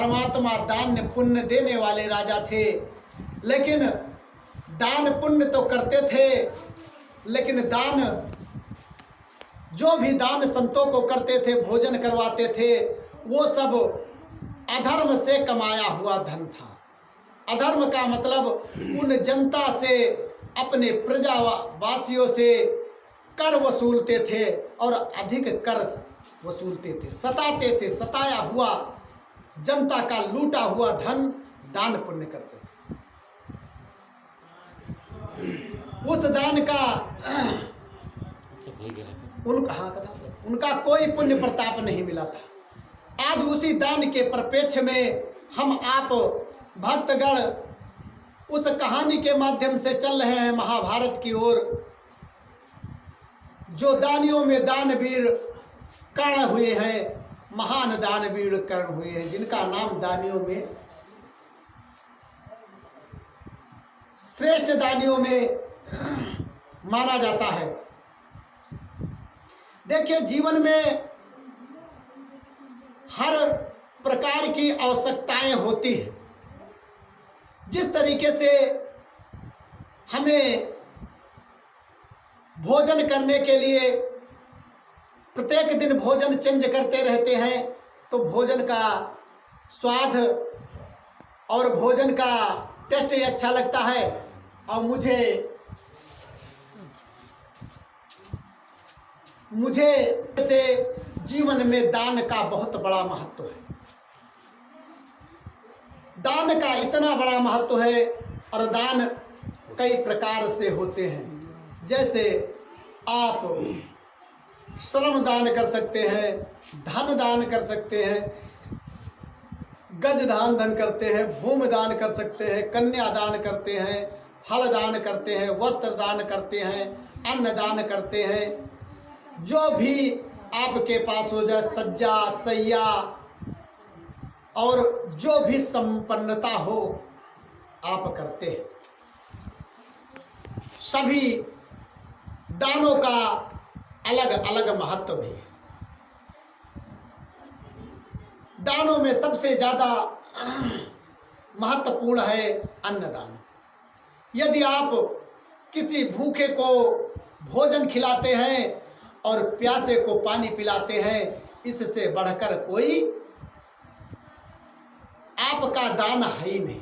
परमात्मा दान पुण्य देने वाले राजा थे। लेकिन दान पुण्य तो करते थे, लेकिन दान, जो भी दान संतों को करते थे, भोजन करवाते थे, वो सब अधर्म से कमाया हुआ धन था। अधर्म का मतलब उन जनता से, अपने प्रजावासियों से कर वसूलते थे और अधिक कर वसूलते थे, सताते थे। सताया हुआ जनता का लूटा हुआ धन दान पुण्य करते थे। उस दान का उनका कोई पुण्य प्रताप नहीं मिला था। आज उसी दान के परिप्रेक्ष्य में हम आप भक्तगण उस कहानी के माध्यम से चल रहे हैं महाभारत की ओर। जो दानियों में दानवीर कर्ण हुए हैं, महान दानवीर कर्ण हुए हैं, जिनका नाम दानियों में, श्रेष्ठ दानियों में माना जाता है। देखिए, जीवन में हर प्रकार की आवश्यकताएं होती हैं। जिस तरीके से हमें भोजन करने के लिए प्रत्येक दिन भोजन चेंज करते रहते हैं, तो भोजन का स्वाद और भोजन का टेस्ट ही अच्छा लगता है। और मुझे से जीवन में दान का बहुत बड़ा महत्व है। दान का इतना बड़ा महत्व है, और दान कई प्रकार से होते हैं। जैसे आप श्रम दान कर सकते हैं, धन दान कर सकते हैं, गज दान करते हैं, भूमि दान कर सकते हैं, कन्या दान करते हैं, फल दान करते हैं, वस्त्र दान करते हैं, अन्न दान करते हैं। जो भी आपके पास हो जाए, सज्जा सैया और जो भी संपन्नता हो, आप करते हैं। सभी दानों का अलग अलग महत्व भी है। दानों में सबसे ज़्यादा महत्वपूर्ण है अन्नदान। यदि आप किसी भूखे को भोजन खिलाते हैं और प्यासे को पानी पिलाते हैं, इससे बढ़कर कोई आपका दान है ही नहीं।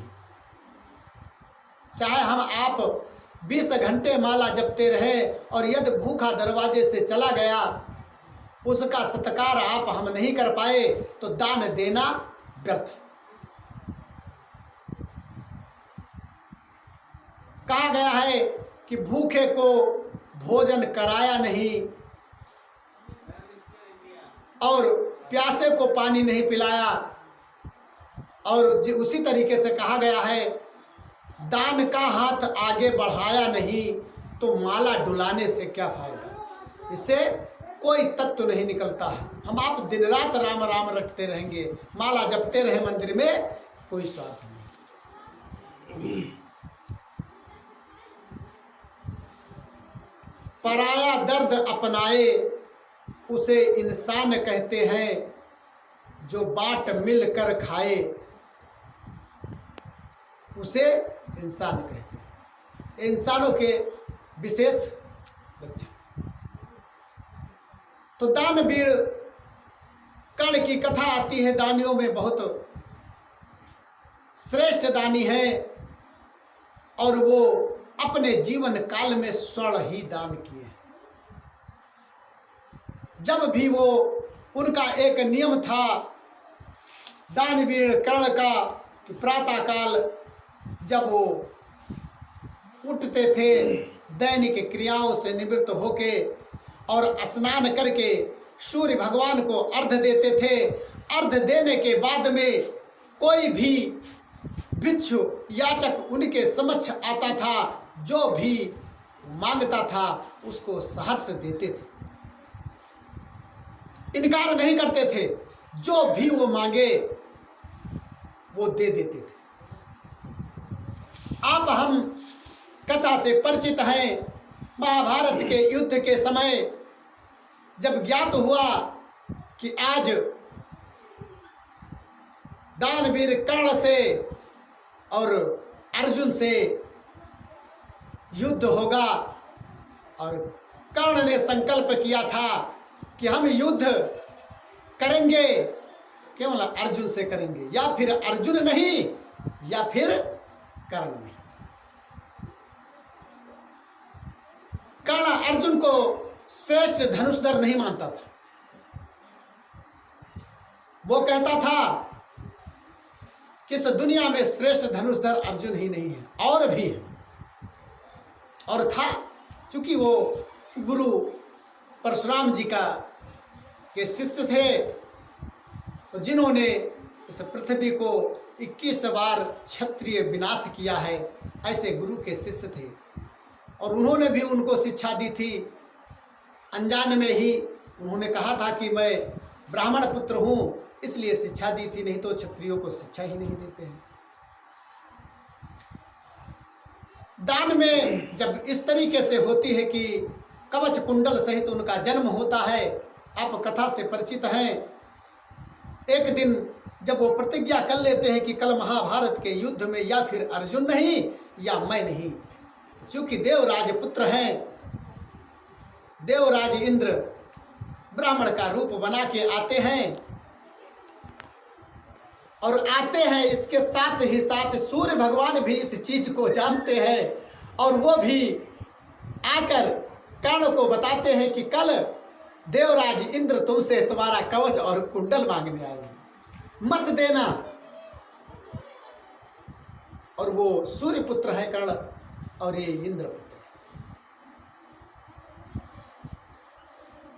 चाहे आप 20 घंटे माला जपते रहे और यदि भूखा दरवाजे से चला गया, उसका सत्कार आप हम नहीं कर पाए, तो दान देना व्यर्थ। कहा गया है कि भूखे को भोजन कराया नहीं और प्यासे को पानी नहीं पिलाया। और उसी तरीके से कहा गया है, दान का हाथ आगे बढ़ाया नहीं तो माला डुलाने से क्या फायदा। इससे कोई तत्व नहीं निकलता है। हम आप दिन रात राम राम रटते रहेंगे, माला जपते रहे मंदिर में, कोई स्वार्थ नहीं। पराया दर्द अपनाए उसे इंसान कहते हैं, जो बाट मिल कर खाए उसे इंसान कहते हैं। इंसानों के विशेष लक्षण। तो दानवीर कर्ण की कथा आती है। दानियों में बहुत श्रेष्ठ दानी है, और वो अपने जीवन काल में स्वर्ण ही दान किए। जब भी वो, उनका एक नियम था दानवीर कर्ण का, कि प्रातः काल जब वो उठते थे, दैनिक क्रियाओं से निवृत्त होके और स्नान करके सूर्य भगवान को अर्घ देते थे। अर्घ देने के बाद में कोई भी भिक्षु याचक उनके समक्ष आता था, जो भी मांगता था उसको सहर्ष देते थे, इनकार नहीं करते थे। जो भी वो मांगे वो दे देते थे। आप हम कथा से परिचित हैं। महाभारत के युद्ध के समय जब ज्ञात हुआ कि आज दानवीर कर्ण से और अर्जुन से युद्ध होगा। और कर्ण ने संकल्प किया था कि हम युद्ध करेंगे, केवल अर्जुन से करेंगे, या फिर अर्जुन नहीं या फिर कर्ण नहीं। कर्ण अर्जुन को श्रेष्ठ धनुषधर नहीं मानता था। वो कहता था कि इस दुनिया में श्रेष्ठ धनुषधर अर्जुन ही नहीं है, और भी है। और था, चूंकि वो गुरु परशुराम जी का के शिष्य थे, जिन्होंने इस पृथ्वी को 21 बार क्षत्रिय विनाश किया है, ऐसे गुरु के शिष्य थे। और उन्होंने भी उनको शिक्षा दी थी। अनजान में ही उन्होंने कहा था कि मैं ब्राह्मण पुत्र हूँ, इसलिए शिक्षा दी थी, नहीं तो क्षत्रियों को शिक्षा ही नहीं देते हैं। दान में जब इस तरीके से होती है कि कवच कुंडल सहित उनका जन्म होता है, आप कथा से परिचित हैं। एक दिन जब वो प्रतिज्ञा कर लेते हैं कि कल महाभारत के युद्ध में या फिर अर्जुन नहीं या मैं नहीं, चूंकि देवराज पुत्र हैं, देवराज इंद्र ब्राह्मण का रूप बना के आते हैं, और आते हैं इसके साथ ही साथ सूर्य भगवान भी इस चीज को जानते हैं, और वो भी आकर कर्ण को बताते हैं कि कल देवराज इंद्र तुमसे तुम्हारा कवच और कुंडल मांगने आए, मत देना। और वो सूर्य पुत्र है कर्ण, और ये इंद्र पुत्र।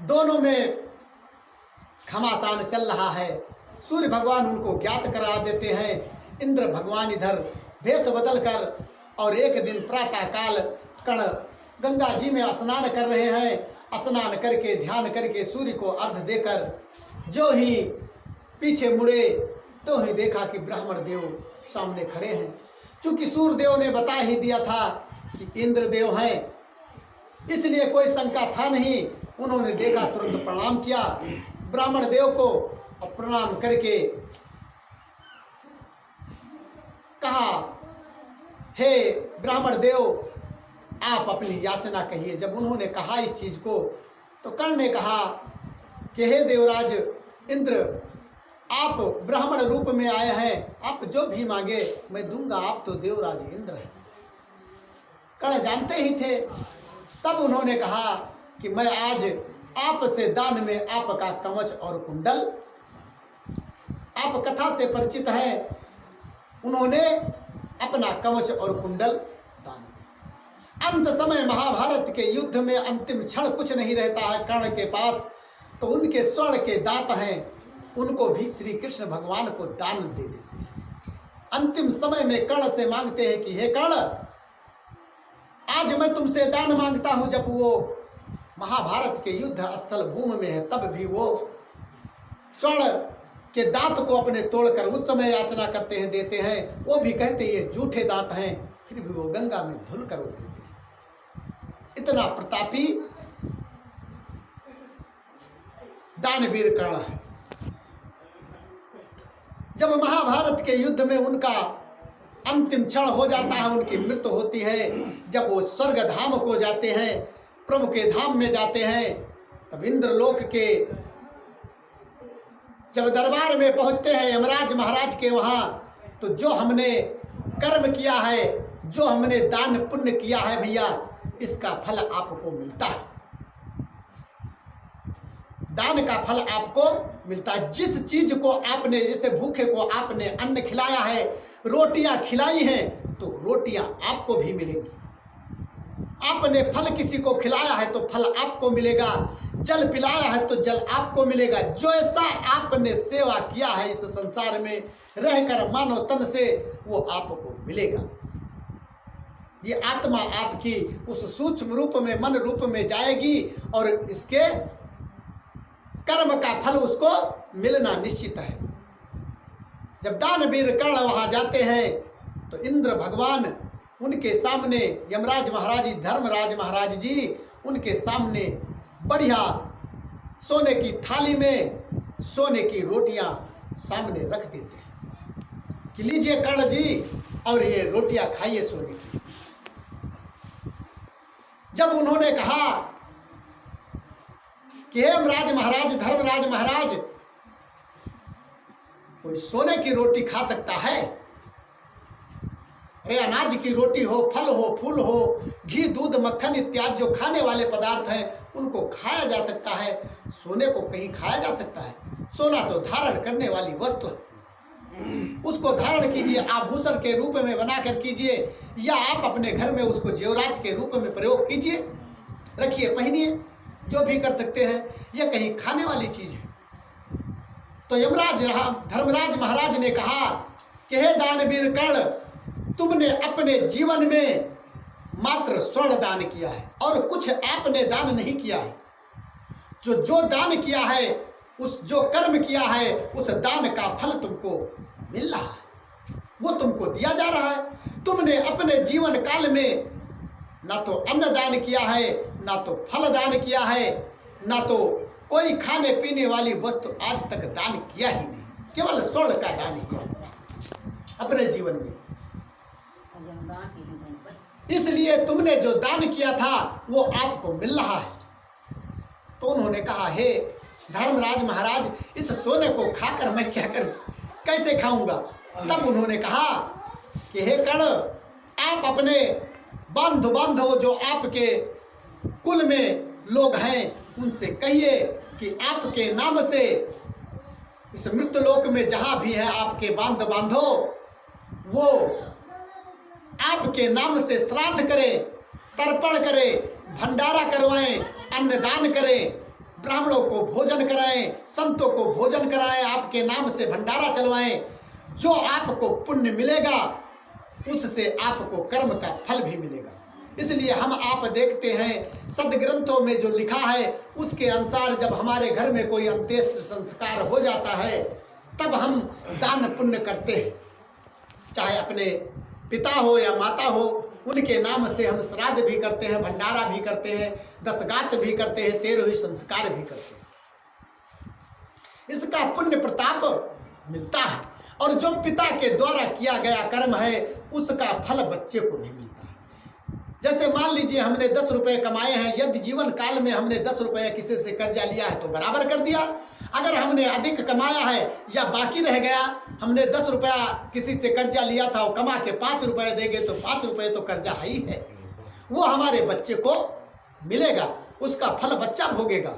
दोनों में घमासान चल रहा है। सूर्य भगवान उनको ज्ञात करा देते हैं। इंद्र भगवान इधर भेष बदल कर, और एक दिन प्रातः काल कर्ण गंगा जी में स्नान कर रहे हैं। स्नान करके ध्यान करके सूर्य को अर्घ देकर जो ही पीछे मुड़े तो ही देखा कि ब्राह्मण देव सामने खड़े हैं। चूंकि सूर्य देव ने बता ही दिया था कि इंद्र देव हैं, इसलिए कोई शंका था नहीं। उन्होंने देखा, तुरंत प्रणाम किया ब्राह्मण देव को, और प्रणाम करके कहा, हे ब्राह्मण देव, आप अपनी याचना कहिए। जब उन्होंने कहा इस चीज को, तो कर्ण ने कहा कि हे देवराज इंद्र, आप ब्राह्मण रूप में आए हैं, आप जो भी मांगे मैं दूंगा, आप तो देवराज इंद्र हैं। कर्ण जानते ही थे। तब उन्होंने कहा कि मैं आज आपसे दान में आपका कवच और कुंडल, आप कथा से परिचित हैं, उन्होंने अपना कवच और कुंडल दान दिया। अंत समय महाभारत के युद्ध में अंतिम क्षण कुछ नहीं रहता है कर्ण के पास, तो उनके स्वर्ण के दांत हैं, उनको भी श्री कृष्ण भगवान को दान दे देते हैं। अंतिम समय में कर्ण से मांगते हैं कि हे कर्ण, आज मैं तुमसे दान मांगता हूं। जब वो महाभारत के युद्ध स्थल भूमि में है, तब भी वो स्वर्ण के दांत को अपने तोड़कर उस समय याचना करते हैं, देते हैं। वो भी कहते ये झूठे दांत हैं, फिर भी वो गंगा में धुल कर वो देते हैं। इतना प्रतापी दानवीर कर्ण है। जब महाभारत के युद्ध में उनका अंतिम क्षण हो जाता है, उनकी मृत्यु होती है, जब वो स्वर्ग धाम को जाते हैं, प्रभु के धाम में जाते हैं, तब इंद्रलोक के जब दरबार में पहुंचते हैं यमराज महाराज के वहां, तो जो हमने कर्म किया है, जो हमने दान पुण्य किया है भैया, इसका फल आपको मिलता है। दान का फल आपको मिलता है। जिस चीज को आपने, जैसे भूखे को आपने अन्न खिलाया है, रोटियां खिलाई हैं, तो रोटियां आपको भी मिलेंगी। आपने फल किसी को खिलाया है तो फल आपको मिलेगा, जल पिलाया है तो जल आपको मिलेगा। जो ऐसा आपने सेवा किया है इस संसार में रहकर मानव तन से, वो आपको मिलेगा। ये आत्मा आपकी उस सूक्ष्म रूप में, मन रूप में जाएगी, और इसके कर्म का फल उसको मिलना निश्चित है। जब दानवीर कर्ण वहां जाते हैं, तो इंद्र भगवान उनके सामने, यमराज महाराज जी, धर्मराज महाराज जी उनके सामने बढ़िया सोने की थाली में सोने की रोटियां सामने रख देते हैं। कि लीजिए कर्ण जी और ये रोटियां खाइए सोने की। जब उन्होंने कहा कि हेमराज महाराज, धर्मराज महाराज, कोई सोने की रोटी खा सकता है? अरे अनाज की रोटी हो, फल हो, फूल हो, घी, दूध, मक्खन इत्यादि जो खाने वाले पदार्थ हैं उनको खाया जा सकता है, सोने को कहीं खाया जा सकता है? सोना तो धारण करने वाली वस्तु है, उसको धारण कीजिए, आभूषण के रूप में बनाकर कीजिए, या आप अपने घर में उसको जेवरात के रूप में प्रयोग कीजिए, रखिए, पहनिए, जो भी कर सकते हैं। यह कहीं खाने वाली चीज है। तो यमराज धर्मराज महाराज ने कहा कि हे दानवीर कर्ण, तुमने अपने जीवन में मात्र स्वर्ण दान किया है और कुछ आपने दान नहीं किया है। जो दान किया है, उस जो कर्म किया है, उस दान का फल तुमको मिल रहा है, वो तुमको दिया जा रहा है। तुमने अपने जीवन काल में ना तो अन्न दान किया है, ना तो फल दान किया है, ना तो कोई खाने पीने वाली वस्तु आज तक दान किया ही नहीं, केवल स्वर्ण का दान किया अपने जीवन में। इसलिए तुमने जो दान किया था वो आपको मिल रहा है। तो उन्होंने कहा, हे धर्मराज महाराज, इस सोने को खाकर मैं क्या करूं, कैसे खाऊंगा? तब उन्होंने कहा कि हे कर्ण, आप अपने बंधु बांधव जो आपके कुल में लोग हैं उनसे कहिए कि आपके नाम से इस मृत्यलोक में जहां भी है आपके बांधव, वो आपके नाम से श्राद्ध करें, तर्पण करें, भंडारा करवाएं, अन्नदान करें, ब्राह्मणों को भोजन कराएं, संतों को भोजन कराएं, आपके नाम से भंडारा चलवाएं। जो आपको पुण्य मिलेगा उससे आपको कर्म का फल भी मिलेगा। इसलिए हम आप देखते हैं सदग्रंथों में जो लिखा है उसके अनुसार जब हमारे घर में कोई अंत्येष्टि संस्कार हो जाता है तब हम दान पुण्य करते हैं, चाहे अपने पिता हो या माता हो, उनके नाम से हम श्राद्ध भी करते हैं, भंडारा भी करते हैं, दशगात भी करते हैं, 13वें संस्कार भी करते हैं। इसका पुण्य प्रताप मिलता है और जो पिता के द्वारा किया गया कर्म है उसका फल बच्चे को नहीं मिलता है। जैसे मान लीजिए हमने 10 रुपए कमाए हैं, यदि जीवन काल में हमने 10 रुपए किसी से कर्जा लिया है तो बराबर कर दिया। अगर हमने अधिक कमाया है या बाकी रह गया, हमने 10 रुपया किसी से कर्जा लिया था और कमा के 5 रुपए देंगे तो 5 रुपए तो कर्जा है ही है, वो हमारे बच्चे को मिलेगा, उसका फल बच्चा भोगेगा।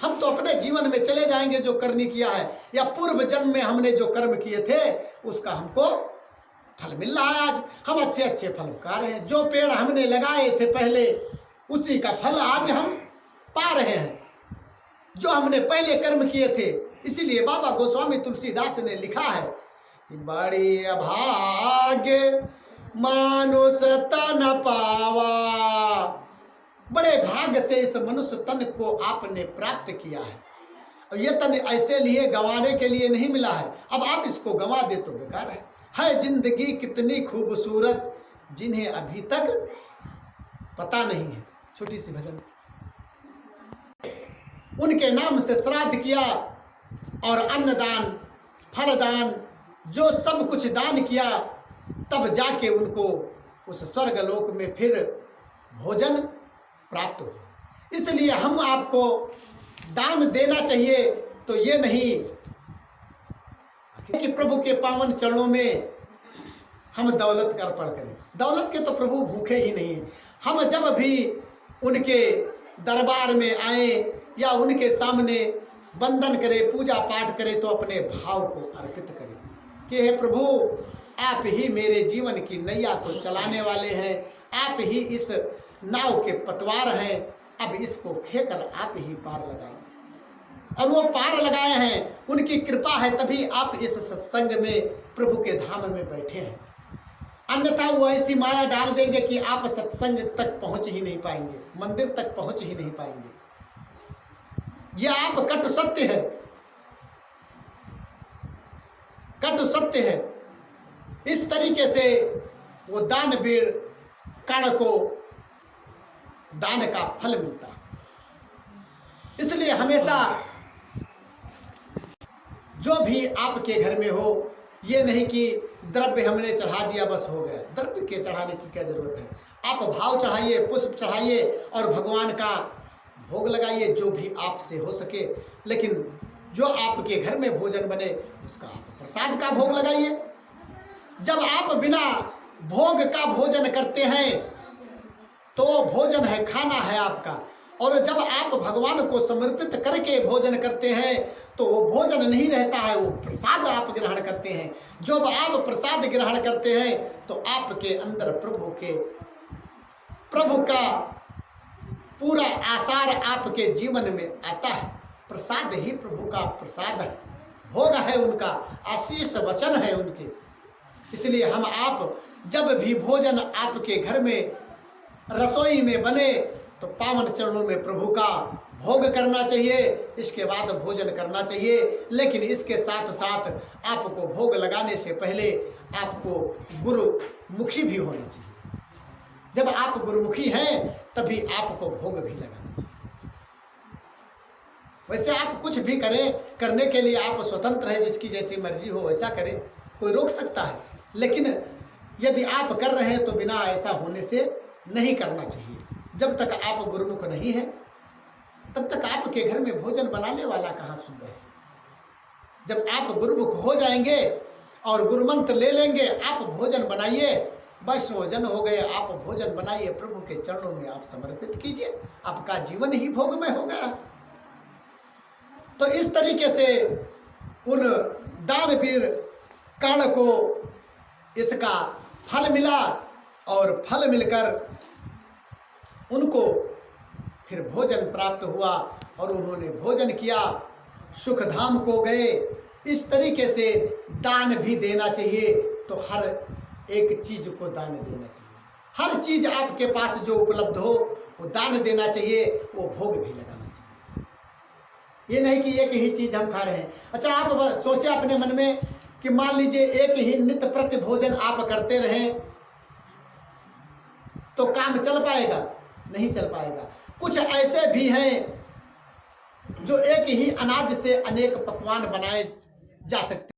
हम तो अपने जीवन में चले जाएंगे जो करनी किया है, या पूर्व जन्म में हमने जो कर्म किए थे उसका हमको फल मिल रहा है। आज हम अच्छे अच्छे फल खा रहे हैं, जो पेड़ हमने लगाए थे पहले उसी का फल आज हम पा रहे हैं, जो हमने पहले कर्म किए थे। इसीलिए बाबा गोस्वामी तुलसीदास ने लिखा है कि बड़ी अभाग्य मानुष तन पावा, बड़े भाग्य से इस मनुष्य तन को आपने प्राप्त किया है। और ये तन ऐसे लिए गंवाने के लिए नहीं मिला है, अब आप इसको गंवा दे तो बेकार है जिंदगी कितनी खूबसूरत जिन्हें अभी तक पता नहीं है। छोटी सी भजन, उनके नाम से श्राद्ध किया और अन्नदान, फलदान, जो सब कुछ दान किया, तब जाके उनको उस स्वर्ग लोक में फिर भोजन प्राप्त हो। इसलिए हम आपको दान देना चाहिए, तो ये नहीं कि प्रभु के पावन चरणों में हम दौलत का अर्पण करें। दौलत के तो प्रभु भूखे ही नहीं हैं। हम जब भी उनके दरबार में आए या उनके सामने वंदन करें, पूजा पाठ करें, तो अपने भाव को अर्पित करें कि हे प्रभु, आप ही मेरे जीवन की नैया को चलाने वाले हैं, आप ही इस नाव के पतवार हैं, अब इसको खेकर आप ही पार लगाएं। और वो पार लगाए हैं, उनकी कृपा है तभी आप इस सत्संग में प्रभु के धाम में बैठे हैं। अन्यथा वो ऐसी माया डाल देंगे कि आप सत्संग तक पहुंच ही नहीं पाएंगे, मंदिर तक पहुंच ही नहीं पाएंगे। यह आप कटु सत्य है, कटु सत्य है। इस तरीके से वो दानवीर कर्ण को दान का फल मिलता है। इसलिए हमेशा जो भी आपके घर में हो ये नहीं कि द्रव्य हमने चढ़ा दिया बस हो गया। द्रव्य के चढ़ाने की क्या जरूरत है? आप भाव चढ़ाइए, पुष्प चढ़ाइए और भगवान का भोग लगाइए जो भी आपसे हो सके। लेकिन जो आपके घर में भोजन बने उसका आप प्रसाद का भोग लगाइए। जब आप बिना भोग का भोजन करते हैं तो वो भोजन है, खाना है आपका। और जब आप भगवान को समर्पित करके भोजन करते हैं तो वो भोजन नहीं रहता है, वो प्रसाद आप ग्रहण करते हैं। जब आप प्रसाद ग्रहण करते हैं तो आपके अंदर प्रभु का पूरा आसार आपके जीवन में आता है। प्रसाद ही प्रभु का प्रसाद है, भोग है उनका, आशीष वचन है उनके। इसलिए हम आप जब भी भोजन आपके घर में रसोई में बने तो पावन चरणों में प्रभु का भोग करना चाहिए, इसके बाद भोजन करना चाहिए। लेकिन इसके साथ साथ आपको भोग लगाने से पहले आपको गुरुमुखी भी होना चाहिए। जब आप गुरुमुखी हैं तभी आपको भोग भी लगाना चाहिए। वैसे आप कुछ भी करें, करने के लिए आप स्वतंत्र हैं, जिसकी जैसी मर्जी हो वैसा करें, कोई रोक सकता है। लेकिन यदि आप कर रहे हैं तो बिना ऐसा होने से नहीं करना चाहिए। जब तक आप गुरुमुख नहीं हैं तब तक आपके घर में भोजन बनाने वाला कहाँ शुद्ध है। जब आप गुरुमुख हो जाएंगे और गुरुमंत्र ले लेंगे, आप भोजन बनाइए, वैष्णव जन हो गए, आप भोजन बनाइए, प्रभु के चरणों में आप समर्पित कीजिए, आपका जीवन ही भोगमय हो गया। तो इस तरीके से उन दानवीर कर्ण को इसका फल मिला और फल मिलकर उनको फिर भोजन प्राप्त हुआ और उन्होंने भोजन किया, सुख धाम को गए। इस तरीके से दान भी देना चाहिए। तो हर एक चीज को दान देना चाहिए। हर चीज आपके पास जो उपलब्ध हो वो दान देना चाहिए, वो भोग भी लगाना चाहिए। ये नहीं कि एक ही चीज हम खा रहे हैं। अच्छा, आप सोचे अपने मन में कि मान लीजिए एक ही नित्य प्रति भोजन आप करते रहें तो काम चल पाएगा? नहीं चल पाएगा। कुछ ऐसे भी हैं जो एक ही अनाज से अनेक पकवान बनाए जा सकते हैं।